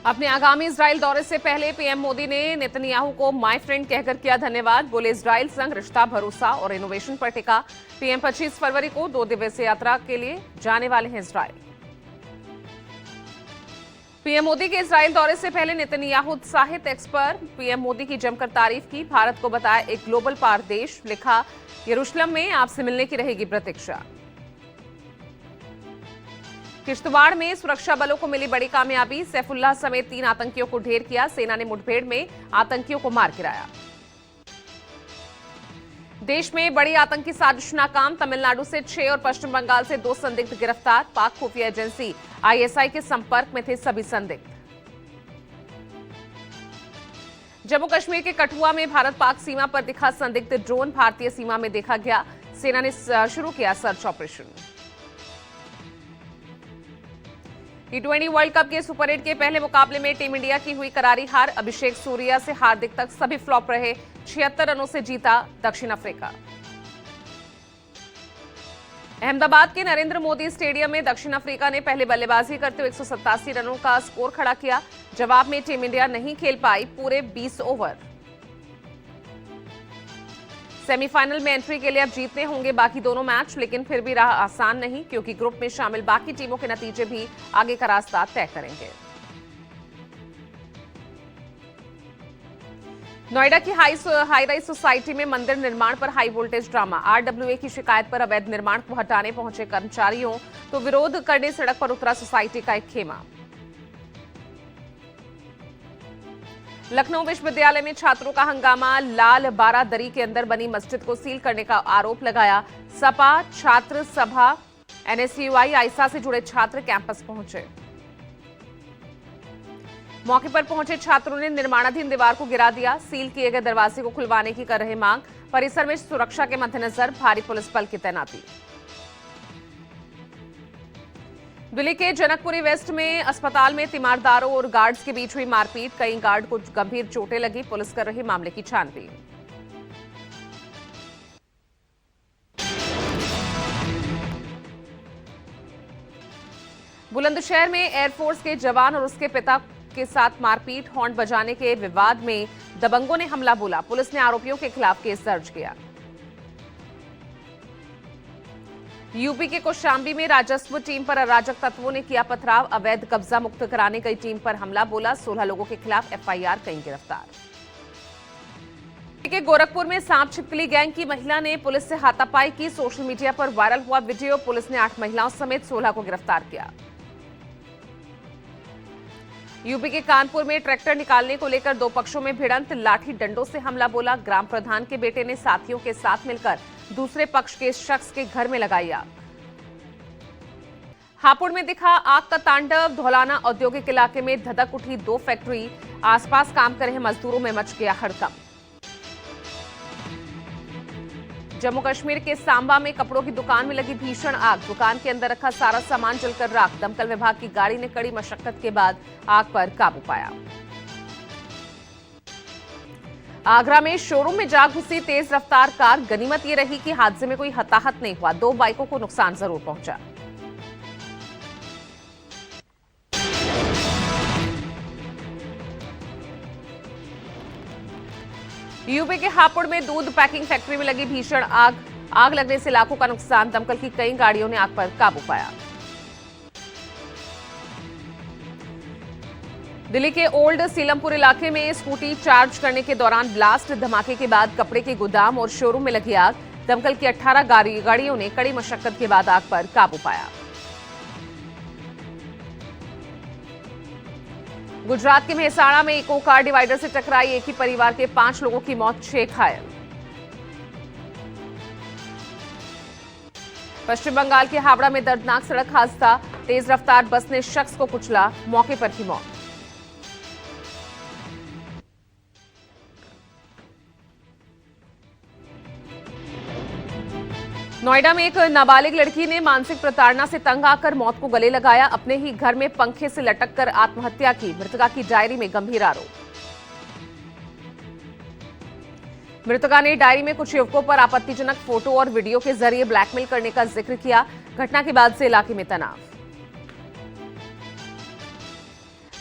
अपने आगामी इजराइल दौरे से पहले पीएम मोदी ने नेतन्याहू को माय फ्रेंड कहकर किया धन्यवाद। बोले इजराइल संग रिश्ता, भरोसा और इनोवेशन पर टिका। पीएम 25 फरवरी को 2 दिवसीय यात्रा के लिए जाने वाले हैं इजराइल। पीएम मोदी के इजराइल दौरे से पहले नेतन्याहू उत्साहित। एक्स पर पीएम मोदी की जमकर तारीफ की। भारत को बताया एक ग्लोबल पार देश। लिखा, यरूशलेम में आपसे मिलने की रहेगी प्रतीक्षा। किश्तवाड़ में सुरक्षा बलों को मिली बड़ी कामयाबी। सैफुल्लाह समेत 3 आतंकियों को ढेर किया। सेना ने मुठभेड़ में आतंकियों को मार गिराया। देश में बड़ी आतंकी साजिश नाकाम। तमिलनाडु से 6 और पश्चिम बंगाल से 2 संदिग्ध गिरफ्तार। पाक खुफिया एजेंसी आईएसआई के संपर्क में थे सभी संदिग्ध। जम्मू कश्मीर के कठुआ में भारत पाक सीमा पर दिखा संदिग्ध ड्रोन। भारतीय सीमा में देखा गया। सेना ने शुरू किया search operation. T20 world cup के सुपर 8 के पहले मुकाबले में टीम इंडिया की हुई करारी हार। अभिषेक सूर्या से हार्दिक तक सभी फ्लॉप रहे। 76 रनों से जीता दक्षिण अफ्रीका। अहमदाबाद के नरेंद्र मोदी स्टेडियम में दक्षिण अफ्रीका ने पहले बल्लेबाजी करते हुए 187 रनों का स्कोर खड़ा किया। जवाब में टीम इंडिया नहीं खेल पाई पूरे 20 ओवर। सेमीफाइनल में एंट्री के लिए अब जीतने होंगे बाकी दोनों मैच, लेकिन फिर भी राह आसान नहीं, क्योंकि ग्रुप में शामिल बाकी टीमों के नतीजे भी आगे का रास्ता तय करेंगे। नोएडा की हाई राइज सोसाइटी में मंदिर निर्माण पर हाई वोल्टेज ड्रामा। आरडब्ल्यूए की शिकायत पर अवैध निर्माण को हटाने पहुंचे कर्मचारियों तो विरोध करने सड़क पर उतरा सोसाइटी का एक खेमा। लखनऊ विश्वविद्यालय में छात्रों का हंगामा। लाल बारादरी के अंदर बनी मस्जिद को सील करने का आरोप लगाया। सपा छात्र सभा, एनएसयूआई, आइसा से जुड़े छात्र कैंपस पहुंचे। मौके पर पहुंचे छात्रों ने निर्माणाधीन दीवार को गिरा दिया। सील किए गए दरवाजे को खुलवाने की कर रहे मांग। परिसर में सुरक्षा के मद्देनजर भारी पुलिस बल की तैनाती। दिल्ली के जनकपुरी वेस्ट में अस्पताल में तीमारदारों और गार्ड्स के बीच हुई मारपीट। कई गार्ड को गंभीर चोटें लगी। पुलिस कर रही मामले की छानबीन। बुलंदशहर में एयरफोर्स के जवान और उसके पिता के साथ मारपीट। हॉर्न बजाने के विवाद में दबंगों ने हमला बोला। पुलिस ने आरोपियों के खिलाफ केस दर्ज किया। यूपी के कौशाम्बी में राजस्व टीम पर अराजक तत्वों ने किया पथराव। अवैध कब्जा मुक्त कराने गई टीम पर हमला बोला। 16 लोगों के खिलाफ एफआईआर, कई गिरफ्तार। के गोरखपुर में सांप छिपकली गैंग की महिला ने पुलिस से हाथापाई की। सोशल मीडिया पर वायरल हुआ वीडियो। पुलिस ने 8 महिलाओं समेत 16 को गिरफ्तार किया। यूपी के कानपुर में ट्रैक्टर निकालने को लेकर 2 पक्षों में भिड़ंत। लाठी डंडों से हमला बोला। ग्राम प्रधान के बेटे ने साथियों के साथ मिलकर दूसरे पक्ष के शख्स के घर में लगाई आग। हापुड़ में दिखा आग का तांडव। धौलाना औद्योगिक इलाके में धधक उठी 2 फैक्ट्री। आसपास काम कर रहे मजदूरों में मच गया हड़कंप। जम्मू कश्मीर के सांबा में कपड़ों की दुकान में लगी भीषण आग। दुकान के अंदर रखा सारा सामान जलकर राख। दमकल विभाग की गाड़ी ने कड़ी मशक्कत के बाद आग पर काबू पाया। आगरा में शोरूम में जा घुसी तेज रफ्तार कार। गनीमत ये रही कि हादसे में कोई हताहत नहीं हुआ। 2 बाइकों को नुकसान जरूर पहुंचा। यूपी के हापुड़ में दूध पैकिंग फैक्ट्री में लगी भीषण आग। आग लगने से लाखों का नुकसान। दमकल की कई गाड़ियों ने आग पर काबू पाया। दिल्ली के ओल्ड सीलमपुर इलाके में स्कूटी चार्ज करने के दौरान ब्लास्ट। धमाके के बाद कपड़े के गोदाम और शोरूम में लगी आग। दमकल की 18 गाड़ियों ने कड़ी मशक्कत के बाद आग पर काबू पाया। गुजरात के मेहसाणा में इको कार डिवाइडर से टकराई। एक ही परिवार के 5 लोगों की मौत, 6 घायल। पश्चिम बंगाल के हावड़ा में दर्दनाक सड़क हादसा। तेज रफ्तार बस ने शख्स को कुचला। मौके पर की मौत। नोएडा में एक नाबालिग लड़की ने मानसिक प्रताड़ना से तंग आकर मौत को गले लगाया। अपने ही घर में पंखे से लटककर आत्महत्या की। मृतका की डायरी में गंभीर आरोप। मृतका ने डायरी में कुछ युवकों पर आपत्तिजनक फोटो और वीडियो के जरिए ब्लैकमेल करने का जिक्र किया। घटना के बाद से इलाके में तनाव।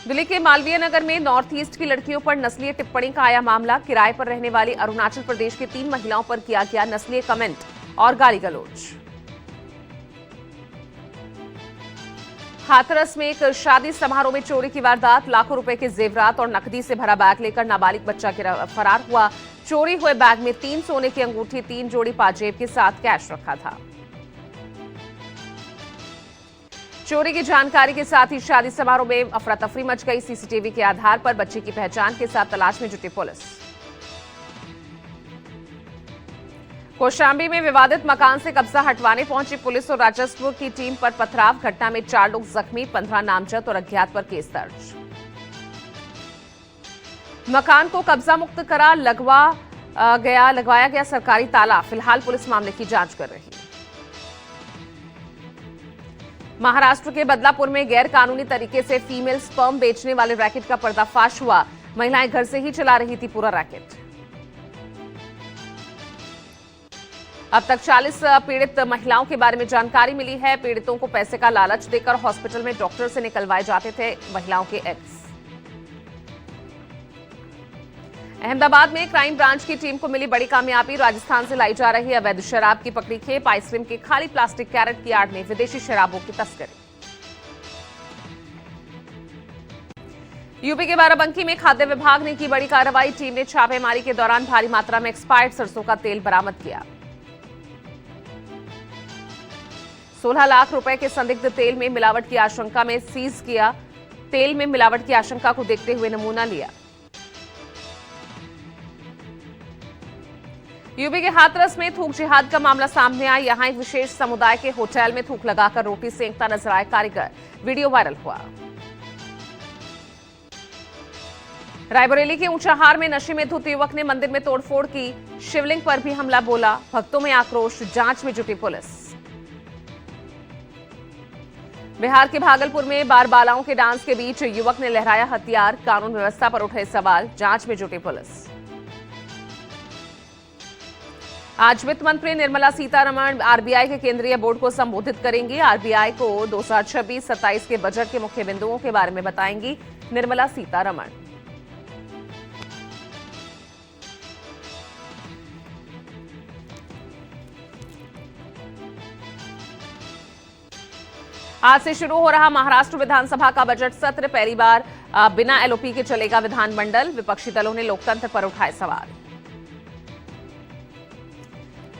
दिल्ली के मालवीय नगर में नॉर्थ ईस्ट की लड़कियों पर नस्लीय टिप्पणी का आया मामला। किराए पर रहने वाली अरुणाचल प्रदेश की 3 महिलाओं पर किया गया नस्लीय कमेंट और गाली गलौज। हाथरस में एक शादी समारोह में चोरी की वारदात। लाखों रुपए के जेवरात और नकदी से भरा बैग लेकर नाबालिग बच्चा फरार हुआ। चोरी हुए बैग में 3 सोने की अंगूठी, 3 जोड़ी पाजेब के साथ कैश रखा था। चोरी की जानकारी के साथ ही शादी समारोह में अफरा तफरी मच गई। सीसीटीवी के आधार पर बच्चे की पहचान के साथ तलाश में जुटी पुलिस। कौशांबी में विवादित मकान से कब्जा हटवाने पहुंची पुलिस और राजस्व की टीम पर पथराव। घटना में 4 लोग जख्मी, 15 नामजद और अज्ञात पर केस दर्ज। मकान को कब्जा मुक्त करा लगवाया गया सरकारी ताला। फिलहाल पुलिस मामले की जांच कर रही है। महाराष्ट्र के बदलापुर में गैर कानूनी तरीके से फीमेल स्पर्म बेचने वाले रैकेट का पर्दाफाश हुआ। महिलाएं घर से ही चला रही थी पूरा रैकेट। अब तक 40 पीड़ित महिलाओं के बारे में जानकारी मिली है। पीड़ितों को पैसे का लालच देकर हॉस्पिटल में डॉक्टर से निकलवाए जाते थे महिलाओं के एक्स। अहमदाबाद में क्राइम ब्रांच की टीम को मिली बड़ी कामयाबी। राजस्थान से लाई जा रही अवैध शराब की पकड़ी खेप। आइसक्रीम के खाली प्लास्टिक कैरेट की आड़ में विदेशी शराबों की तस्करी। यूपी के बाराबंकी में खाद्य विभाग ने की बड़ी कार्रवाई। टीम ने छापेमारी के दौरान भारी मात्रा में एक्सपायर्ड सरसों का तेल बरामद किया। 16 लाख रुपए के संदिग्ध तेल में मिलावट की आशंका में सीज किया। तेल में मिलावट की आशंका को देखते हुए नमूना लिया। यूपी के हाथरस में थूक जिहाद का मामला सामने आया। यहां एक विशेष समुदाय के होटल में थूक लगाकर रोटी सेंकता नजर आया कारीगर। वीडियो वायरल हुआ। रायबरेली के ऊंचाहार में नशे में धुत युवक ने मंदिर में तोड़फोड़ की। शिवलिंग पर भी हमला बोला। भक्तों में आक्रोश। जांच में जुटी पुलिस। बिहार के भागलपुर में बार बालाओं के डांस के बीच युवक ने लहराया हथियार। कानून व्यवस्था पर उठे सवाल। जांच में जुटी पुलिस। आज वित्त मंत्री निर्मला सीतारमण आरबीआई के केंद्रीय बोर्ड को संबोधित करेंगी। आरबीआई को 2026-27 के बजट के मुख्य बिंदुओं के बारे में बताएंगी निर्मला सीतारमण। आज से शुरू हो रहा महाराष्ट्र विधानसभा का बजट सत्र। पहली बार बिना एलओपी के चलेगा विधानमंडल। विपक्षी दलों ने लोकतंत्र पर उठाए सवाल।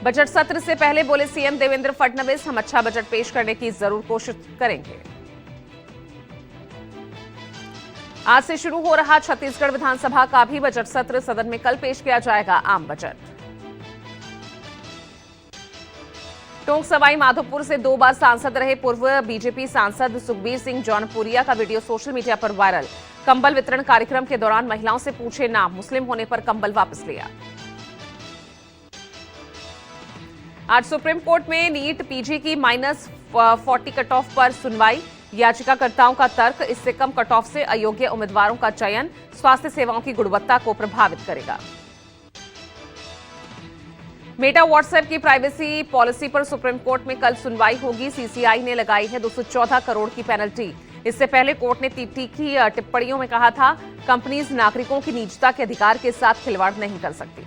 बजट सत्र से पहले बोले सीएम देवेंद्र फडणवीस, हम अच्छा बजट पेश करने की जरूर कोशिश करेंगे। आज से शुरू हो रहा छत्तीसगढ़ विधानसभा का भी बजट सत्र। सदन में कल पेश किया जाएगा आम बजट। टोंक सवाई माधोपुर से 2 बार सांसद रहे पूर्व बीजेपी सांसद सुखबीर सिंह जौनपुरिया का वीडियो सोशल मीडिया पर वायरल। कंबल वितरण कार्यक्रम के दौरान महिलाओं से पूछे नाम, मुस्लिम होने पर कंबल वापस लिया। आज सुप्रीम कोर्ट में नीट पीजी की -40 कट ऑफ पर सुनवाई। याचिकाकर्ताओं का तर्क, इससे कम कट ऑफ से अयोग्य उम्मीदवारों का चयन स्वास्थ्य सेवाओं की गुणवत्ता को प्रभावित करेगा। मेटा व्हाट्सएप की प्राइवेसी पॉलिसी पर सुप्रीम कोर्ट में कल सुनवाई होगी। सीसीआई ने लगाई है 214 करोड़ की पेनल्टी। इससे पहले कोर्ट ने तीखी टिप्पणियों में कहा था, कंपनीज नागरिकों की निजता के अधिकार के साथ खिलवाड़ नहीं कर सकती।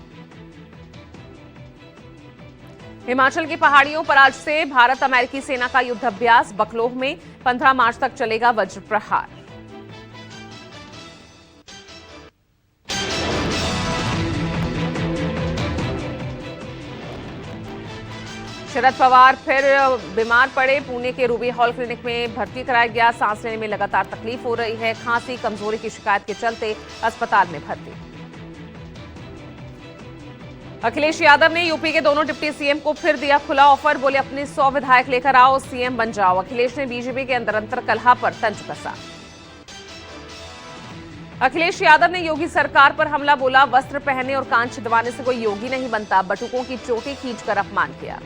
हिमाचल की पहाड़ियों पर आज से भारत अमेरिकी सेना का युद्धाभ्यास। बकलोह में 15 मार्च तक चलेगा वज्र प्रहार। शरद पवार फिर बीमार पड़े। पुणे के रूबी हॉल क्लिनिक में भर्ती कराया गया। सांस लेने में लगातार तकलीफ हो रही है। खांसी, कमजोरी की शिकायत के चलते अस्पताल में भर्ती। अखिलेश यादव ने यूपी के दोनों डिप्टी सीएम को फिर दिया खुला ऑफर। बोले अपने 100 विधायक लेकर आओ, सीएम बन जाओ। अखिलेश ने बीजेपी के अंतर कलह पर तंज कसा। अखिलेश यादव ने योगी सरकार पर हमला बोला। वस्त्र पहने और कान छिदवाने से कोई योगी नहीं बनता। बटुकों की चोटी खींचकर अपमान किया।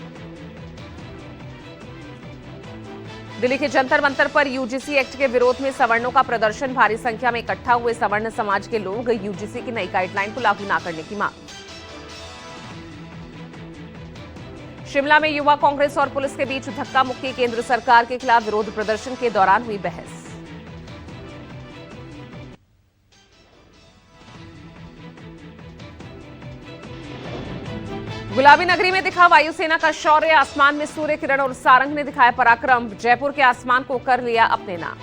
दिल्ली के जंतर मंतर पर यूजीसी एक्ट के विरोध में सवर्णों का प्रदर्शन। भारी संख्या में इकट्ठा हुए सवर्ण समाज के लोग यूजीसी की नई गाइडलाइन को लागू न करने की मांग। शिमला में युवा कांग्रेस और पुलिस के बीच धक्का मुक्की। केंद्र सरकार के खिलाफ विरोध प्रदर्शन के दौरान हुई बहस। गुलाबी नगरी में दिखा वायुसेना का शौर्य, आसमान में सूर्य किरण और सारंग ने दिखाया पराक्रम। जयपुर के आसमान को कर लिया अपने नाम।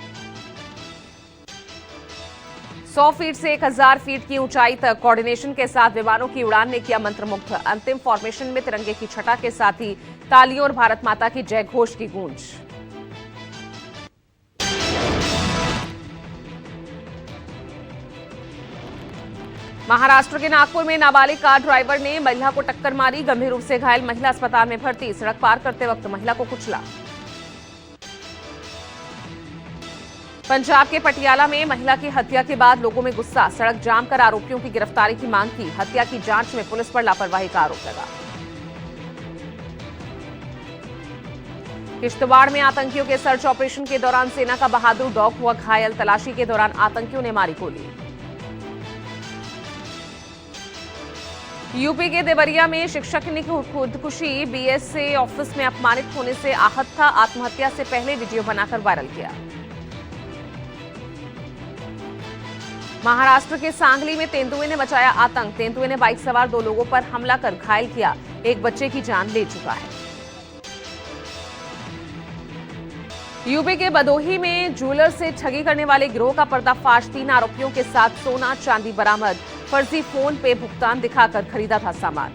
100 फीट से 1000 फीट की ऊंचाई तक कोऑर्डिनेशन के साथ विमानों की उड़ान ने किया मंत्रमुग्ध। अंतिम फॉर्मेशन में तिरंगे की छटा के साथ ही तालियों और भारत माता की जय घोष की गूंज। महाराष्ट्र के नागपुर में नाबालिग कार ड्राइवर ने महिला को टक्कर मारी। गंभीर रूप से घायल महिला अस्पताल में भर्ती। सड़क पार करते वक्त महिला को कुचला। पंजाब के पटियाला में महिला की हत्या के बाद लोगों में गुस्सा। सड़क जाम कर आरोपियों की गिरफ्तारी की मांग की। हत्या की जांच में पुलिस पर लापरवाही का आरोप लगा। किश्तवाड़ में आतंकियों के सर्च ऑपरेशन के दौरान सेना का बहादुर डॉग हुआ घायल। तलाशी के दौरान आतंकियों ने मारी गोली। यूपी के देवरिया में शिक्षक ने खुदकुशी। बीएसए ऑफिस में अपमानित होने से आहत था। आत्महत्या से पहले वीडियो बनाकर वायरल किया। महाराष्ट्र के सांगली में तेंदुए ने मचाया आतंक। तेंदुए ने बाइक सवार 2 लोगों पर हमला कर घायल किया। एक बच्चे की जान ले चुका है। यूपी के बदोही में ज्वेलर से ठगी करने वाले गिरोह का पर्दाफाश। 3 आरोपियों के साथ सोना चांदी बरामद। फर्जी फोन पे भुगतान दिखाकर खरीदा था सामान।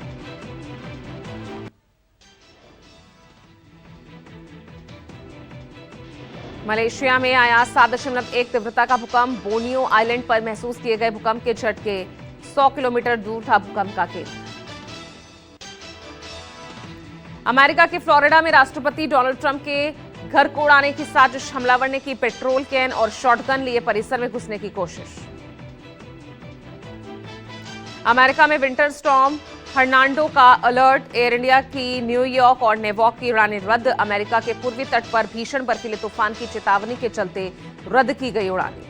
मलेशिया में आया 7.1 तीव्रता का भूकंप। बोनियो आइलैंड पर महसूस किए गए भूकंप के झटके। 100 किलोमीटर दूर था भूकंप का केंद्र। अमेरिका के फ्लोरिडा में राष्ट्रपति डोनाल्ड ट्रंप के घर को उड़ाने की साजिश। हमलावर ने की पेट्रोल कैन और शॉटगन लिए परिसर में घुसने की कोशिश। अमेरिका में विंटर स्टॉर्म हर्नांडो का अलर्ट। एयर इंडिया की न्यूयॉर्क और नेवॉक की उड़ानें रद्द। अमेरिका के पूर्वी तट पर भीषण बर्फीले तूफान की चेतावनी के चलते रद्द की गई उड़ानें।